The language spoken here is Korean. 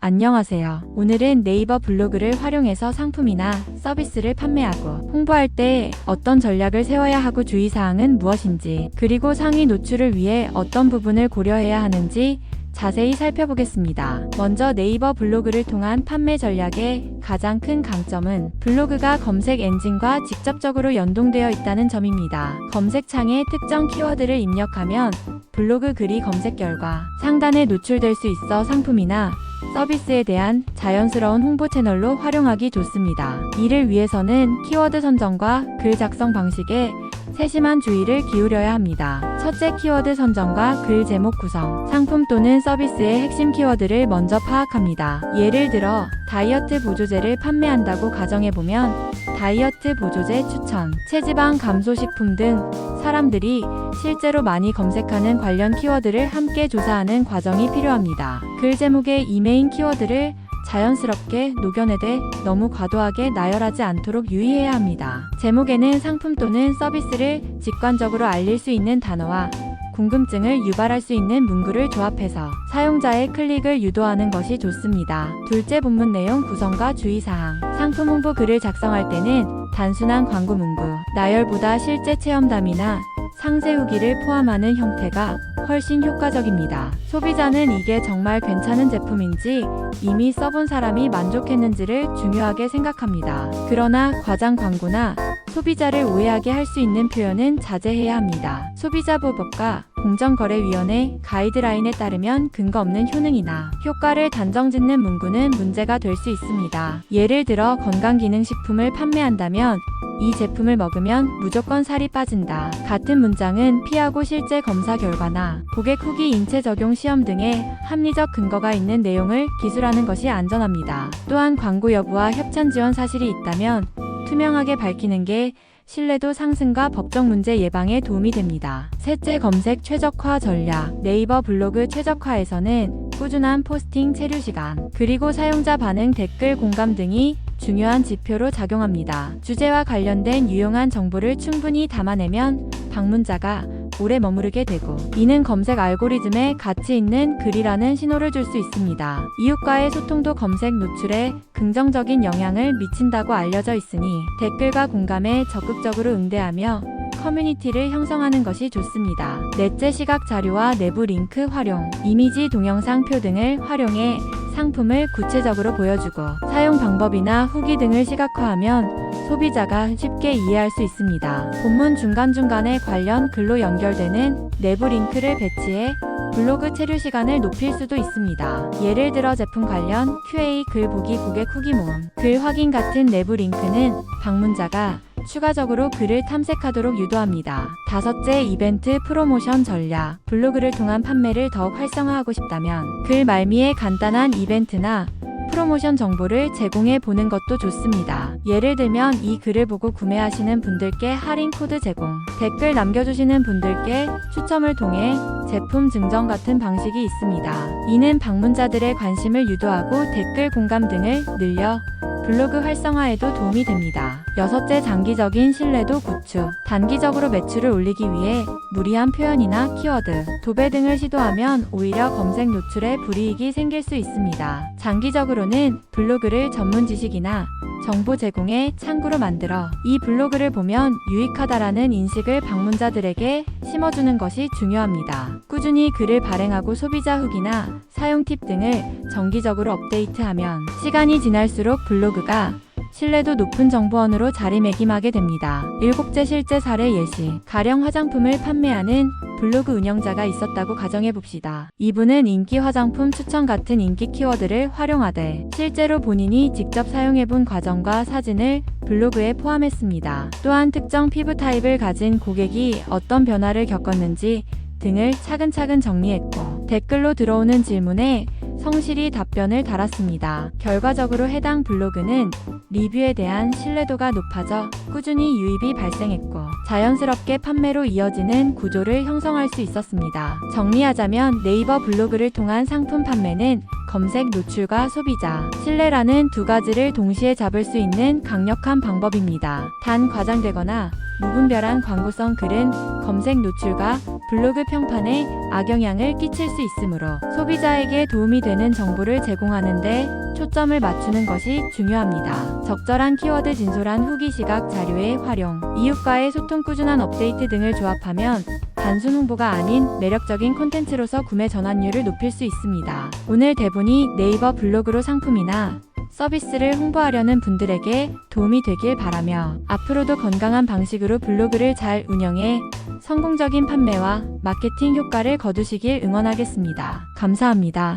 안녕하세요. 오늘은 네이버 블로그를 활용해서 상품이나 서비스를 판매하고 홍보할 때 어떤 전략을 세워야 하고 주의사항은 무엇인지, 그리고 상위 노출을 위해 어떤 부분을 고려해야 하는지 자세히 살펴보겠습니다. 먼저 네이버 블로그를 통한 판매 전략의 가장 큰 강점은 블로그가 검색 엔진과 직접적으로 연동되어 있다는 점입니다. 검색창에 특정 키워드를 입력하면 블로그 글이 검색 결과 상단에 노출될 수 있어 상품이나 서비스에 대한 자연스러운 홍보 채널로 활용하기 좋습니다. 이를 위해서는 키워드 선정과 글 작성 방식에 세심한 주의를 기울여야 합니다. 첫째, 키워드 선정과 글 제목 구성. 상품 또는 서비스의 핵심 키워드를 먼저 파악합니다. 예를 들어 다이어트 보조제를 판매한다고 가정해보면 다이어트 보조제 추천, 체지방 감소식품 등 사람들이 실제로 많이 검색하는 관련 키워드를 함께 조사하는 과정이 필요합니다. 글 제목의 이 메인 키워드를 자연스럽게 녹여내되 너무 과도하게 나열하지 않도록 유의해야 합니다. 제목에는 상품 또는 서비스를 직관적으로 알릴 수 있는 단어와 궁금증을 유발할 수 있는 문구를 조합해서 사용자의 클릭을 유도하는 것이 좋습니다. 둘째, 본문 내용 구성과 주의사항. 상품 홍보 글을 작성할 때는 단순한 광고 문구, 나열보다 실제 체험담이나 상세 후기를 포함하는 형태가 훨씬 효과적입니다. 소비자는 이게 정말 괜찮은 제품인지 이미 써본 사람이 만족했는지를 중요하게 생각합니다. 그러나 과장 광고나 소비자를 오해하게 할 수 있는 표현은 자제해야 합니다. 소비자보호법과 공정거래위원회 가이드라인에 따르면 근거 없는 효능이나 효과를 단정짓는 문구는 문제가 될 수 있습니다. 예를 들어 건강기능식품을 판매한다면 이 제품을 먹으면 무조건 살이 빠진다 같은 문장은 피하고 실제 검사 결과나 고객 후기 인체 적용 시험 등의 합리적 근거가 있는 내용을 기술하는 것이 안전합니다. 또한 광고 여부와 협찬 지원 사실이 있다면 투명하게 밝히는 게 신뢰도 상승과 법적 문제 예방에 도움이 됩니다. 셋째, 검색 최적화 전략. 네이버 블로그 최적화에서는 꾸준한 포스팅 체류 시간, 그리고 사용자 반응, 댓글 공감 등이 중요한 지표로 작용합니다. 주제와 관련된 유용한 정보를 충분히 담아내면 방문자가 오래 머무르게 되고, 이는 검색 알고리즘에 가치 있는 글이라는 신호를 줄 수 있습니다. 이웃과의 소통도 검색 노출에 긍정적인 영향을 미친다고 알려져 있으니 댓글과 공감에 적극적으로 응대하며 커뮤니티를 형성하는 것이 좋습니다. 넷째, 시각 자료와 내부 링크 활용. 이미지, 동영상, 표 등을 활용해 상품을 구체적으로 보여주고 사용 방법이나 후기 등을 시각화하면 소비자가 쉽게 이해할 수 있습니다. 본문 중간중간에 관련 글로 연결되는 내부 링크를 배치해 블로그 체류 시간을 높일 수도 있습니다. 예를 들어 제품 관련 QA, 글 보기, 고객 후기 모음, 글 확인 같은 내부 링크는 방문자가 추가적으로 글을 탐색하도록 유도합니다. 다섯째, 이벤트 프로모션 전략. 블로그를 통한 판매를 더욱 활성화하고 싶다면 글 말미에 간단한 이벤트나 프로모션 정보를 제공해 보는 것도 좋습니다. 예를 들면 이 글을 보고 구매하시는 분들께 할인 코드 제공, 댓글 남겨주시는 분들께 추첨을 통해 제품 증정 같은 방식이 있습니다. 이는 방문자들의 관심을 유도하고 댓글 공감 등을 늘려 블로그 활성화에도 도움이 됩니다. 여섯째, 장기적인 신뢰도 구축. 단기적으로 매출을 올리기 위해 무리한 표현이나 키워드, 도배 등을 시도하면 오히려 검색 노출에 불이익이 생길 수 있습니다. 장기적으로는 블로그를 전문 지식이나 정보 제공의 창구로 만들어 이 블로그를 보면 유익하다라는 인식을 방문자들에게 심어주는 것이 중요합니다. 꾸준히 글을 발행하고 소비자 후기나 사용 팁 등을 정기적으로 업데이트하면 시간이 지날수록 블로그가 신뢰도 높은 정보원으로 자리매김하게 됩니다. 일곱째, 실제 사례 예시. 가령 화장품을 판매하는 블로그 운영자가 있었다고 가정해봅시다. 이분은 인기 화장품 추천 같은 인기 키워드를 활용하되 실제로 본인이 직접 사용해본 과정과 사진을 블로그에 포함했습니다. 또한 특정 피부 타입을 가진 고객이 어떤 변화를 겪었는지 등을 차근차근 정리했고 댓글로 들어오는 질문에 성실히 답변을 달았습니다. 결과적으로 해당 블로그는 리뷰에 대한 신뢰도가 높아져 꾸준히 유입이 발생했고 자연스럽게 판매로 이어지는 구조를 형성할 수 있었습니다. 정리하자면 네이버 블로그를 통한 상품 판매는 검색 노출과 소비자 신뢰라는 두 가지를 동시에 잡을 수 있는 강력한 방법입니다. 단 과장되거나 무분별한 광고성 글은 검색 노출과 블로그 평판에 악영향을 끼칠 수 있으므로 소비자에게 도움이 되는 정보를 제공하는데 초점을 맞추는 것이 중요합니다. 적절한 키워드, 진솔한 후기, 시각 자료의 활용, 이웃과의 소통, 꾸준한 업데이트 등을 조합하면 단순 홍보가 아닌 매력적인 콘텐츠로서 구매 전환율을 높일 수 있습니다. 오늘 대본이 네이버 블로그로 상품이나 서비스를 홍보하려는 분들에게 도움이 되길 바라며 앞으로도 건강한 방식으로 블로그를 잘 운영해 성공적인 판매와 마케팅 효과를 거두시길 응원하겠습니다. 감사합니다.